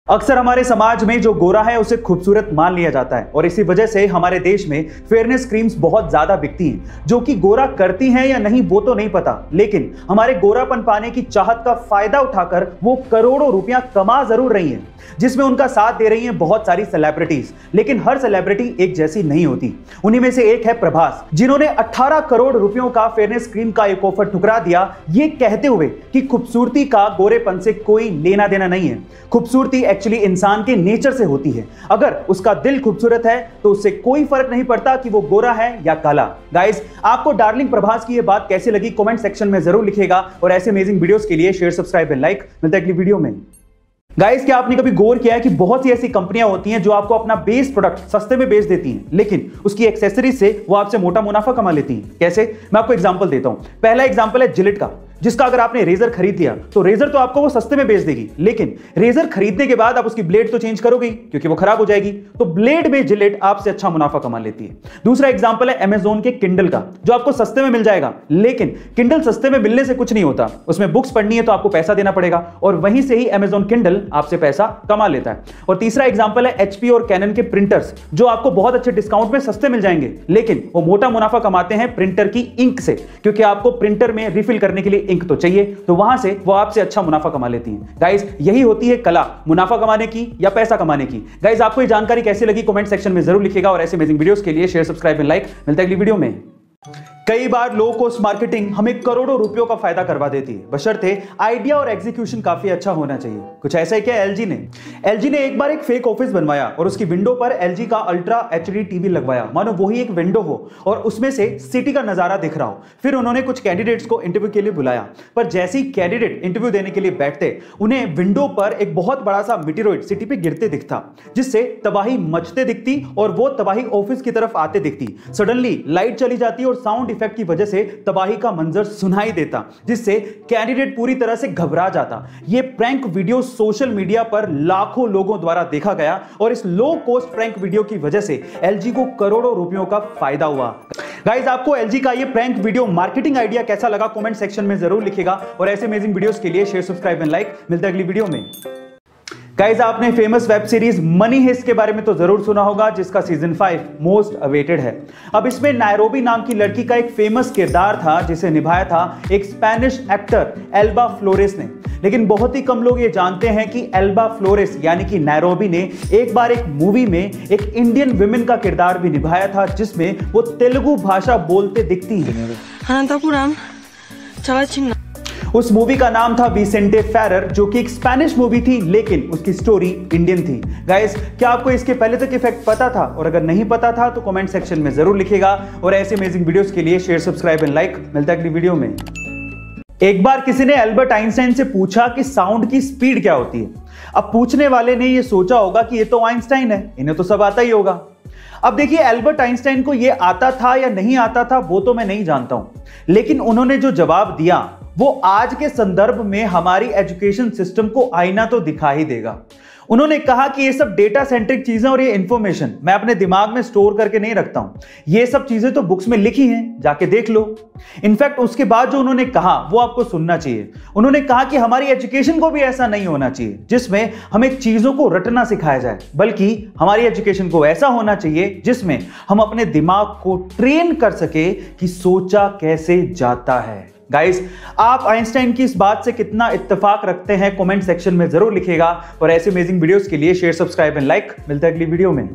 अक्सर हमारे समाज में जो गोरा है उसे खूबसूरत मान लिया जाता है और इसी वजह से हमारे देश में फेयरनेस क्रीम्स बहुत ज्यादा बिकती हैं, जो कि गोरा करती हैं या नहीं वो तो नहीं पता, लेकिन हमारे गोरापन पाने की चाहत का फायदा उठाकर वो करोड़ों रुपया कमा जरूर रही हैं, जिसमें उनका साथ दे रही हैं बहुत सारी सेलिब्रिटीज। लेकिन हर सेलिब्रिटी एक जैसी नहीं होती। उन्हीं में से एक है प्रभास, जिन्होंने 18 करोड़ रुपयों का फेयरनेस क्रीम का एक ऑफर ठुकरा दिया, ये कहते हुए कि खूबसूरती का गोरेपन से कोई लेना देना नहीं है। खूबसूरती एक्चुअली इंसान के नेचर से होती है। अगर उसका दिल खूबसूरत है तो उससे कोई फर्क नहीं पड़ता कि वो गोरा है या काला। गाइस, आपको डार्लिंग प्रभास की ये बात कैसी लगी कमेंट सेक्शन में जरूर लिखिएगा और ऐसे अमेजिंग वीडियोस के लिए शेयर, सब्सक्राइब एंड लाइक। मिलता है अगली वीडियो में। गाइस, क्या आपने कभी गौर किया है कि बहुत सी ऐसी कंपनियां होती हैं जो आपको अपना बेस प्रोडक्ट सस्ते में बेच देती हैं, लेकिन उसकी एक्सेसरीज से वो आपसे मोटा मुनाफा कमा लेती हैं। कैसे? मैं आपको एग्जांपल देता हूं। पहला एग्जांपल है जिलेट का, जिसका अगर आपने रेजर खरीद लिया तो रेजर तो आपको वो सस्ते में बेच देगी, लेकिन रेजर खरीदने के बाद आप उसकी ब्लेड तो चेंज करोगे क्योंकि वो खराब हो जाएगी, तो ब्लेड में जिलेट आपसे अच्छा मुनाफा कमा लेती है। दूसरा एग्जांपल है अमेज़न के किंडल का, जो आपको सस्ते में मिल जाएगा, लेकिन किंडल सस्ते में मिलने से कुछ नहीं होता। उसमें बुक्स पढ़नी है तो आपको पैसा देना पड़ेगा और वहीं से ही अमेज़न किंडल आपसे पैसा कमा लेता है। और तीसरा एग्जांपल है एचपी और कैनन के प्रिंटर्स, जो आपको बहुत अच्छे डिस्काउंट में सस्ते मिल जाएंगे, लेकिन वो मोटा मुनाफा कमाते हैं प्रिंटर की इंक से, क्योंकि आपको प्रिंटर में रिफिल करने के लिए इंक तो चाहिए, तो वहां से वो आपसे अच्छा मुनाफा कमा लेती हैं। गाइस, यही होती है कला, मुनाफा कमाने की या पैसा कमाने की। गाइस, आपको ये जानकारी कैसी लगी कमेंट सेक्शन में जरूर लिखिएगा और ऐसे अमेजिंग वीडियोस के लिए शेयर, सब्सक्राइब एंड लाइक। मिलता है अगली वीडियो में। कई बार लो कॉस्ट मार्केटिंग हमें करोड़ों रुपयों का फायदा करवा देती है, बशर्ते आइडिया और एग्जीक्यूशन काफी अच्छा होना चाहिए। कुछ ऐसा ही क्या एलजी ने एक बार एक फेक ऑफिस बनवाया और उसकी विंडो पर एलजी का अल्ट्रा एचडी टीवी लगवाया, मानो वही एक विंडो हो और उसमें से सिटी का नजारा दिख रहा हो। फिर उन्होंने कुछ कैंडिडेट्स को इंटरव्यू के लिए बुलाया, पर जैसे ही कैंडिडेट इंटरव्यू देने के लिए बैठते, उन्हें विंडो पर एक बहुत बड़ा सा मीटेरॉइड सिटी पे गिरते दिखता, जिससे तबाही मचते दिखती और वो तबाही ऑफिस की तरफ आते दिखती। सडनली लाइट चली जाती और साउंड इफेक्ट की वजह से तबाही का मंजर सुनाई देता, जिससे कैंडिडेट पूरी तरह से घबरा जाता। यह प्रैंक वीडियो सोशल मीडिया पर लाखों लोगों द्वारा देखा गया और इस लो कॉस्ट प्रैंक वीडियो की वजह से एलजी को करोड़ों रुपयों का फायदा हुआ। गाइस, आपको एलजी का यह प्रैंक वीडियो मार्केटिंग आइडिया कैसा लगा कमेंट सेक्शन में जरूर लिखिएगा और ऐसे अमेजिंग वीडियोस के लिए शेयर, सब्सक्राइब एंड लाइक। मिलता है अगली वीडियो में। गाइस, आपने famous web series Money Heist के बारे में तो जरूर सुना होगा, जिसका सीजन 5 मोस्ट अवेटेड है। अब इसमें नायरोबी नाम की लड़की का एक फेमस किरदार था, जिसे निभाया था एक स्पेनिश एक्टर एल्बा फ्लोरेस ने। लेकिन बहुत ही कम लोग ये जानते हैं कि एल्बा फ्लोरेस यानी कि नायरोबी ने एक बार एक मूवी में एक इंडियन विमेन का किरदार भी निभाया था, जिसमें वो तेलुगु भाषा बोलते दिखती हैं। उस मूवी का नाम था विसेंटे फेरर, जो कि एक स्पेनिश मूवी थी, लेकिन उसकी स्टोरी इंडियन थी। गाइस, क्या आपको इसके पहले तक इफेक्ट पता था? और अगर नहीं पता था तो कमेंट सेक्शन में जरूर लिखिएगा और ऐसे अमेजिंग वीडियोस के लिए शेयर, सब्सक्राइब एंड लाइक। मिलता है अगली वीडियो में। एक बार किसी ने एल्बर्ट आइंस्टाइन से पूछा कि साउंड की स्पीड क्या होती है। अब पूछने वाले ने यह सोचा होगा कि ये तो आइंस्टाइन है, इन्हें तो सब आता ही होगा। अब देखिए, एल्बर्ट आइंस्टाइन को यह आता था या नहीं आता था वो तो मैं नहीं जानता हूं, लेकिन उन्होंने जो जवाब दिया वो आज के संदर्भ में हमारी एजुकेशन सिस्टम को आईना तो दिखा ही देगा। उन्होंने कहा कि ये सब डेटा सेंट्रिक चीजें और ये इंफॉर्मेशन मैं अपने दिमाग में स्टोर करके नहीं रखता हूं, ये सब चीजें तो बुक्स में लिखी हैं, जाके देख लो। इनफैक्ट उसके बाद जो उन्होंने कहा वो आपको सुनना चाहिए। उन्होंने कहा कि हमारी एजुकेशन को भी ऐसा नहीं होना चाहिए जिसमें हमें चीजों को रटना सिखाया जाए, बल्कि हमारी एजुकेशन को ऐसा होना चाहिए जिसमें हम अपने दिमाग को ट्रेन कर सके कि सोचा कैसे जाता है। गाइस, आप आइंस्टाइन की इस बात से कितना इत्तेफाक रखते हैं कमेंट सेक्शन में जरूर लिखिएगा और ऐसे अमेजिंग वीडियोस के लिए शेयर, सब्सक्राइब एंड लाइक। मिलता है अगली वीडियो में।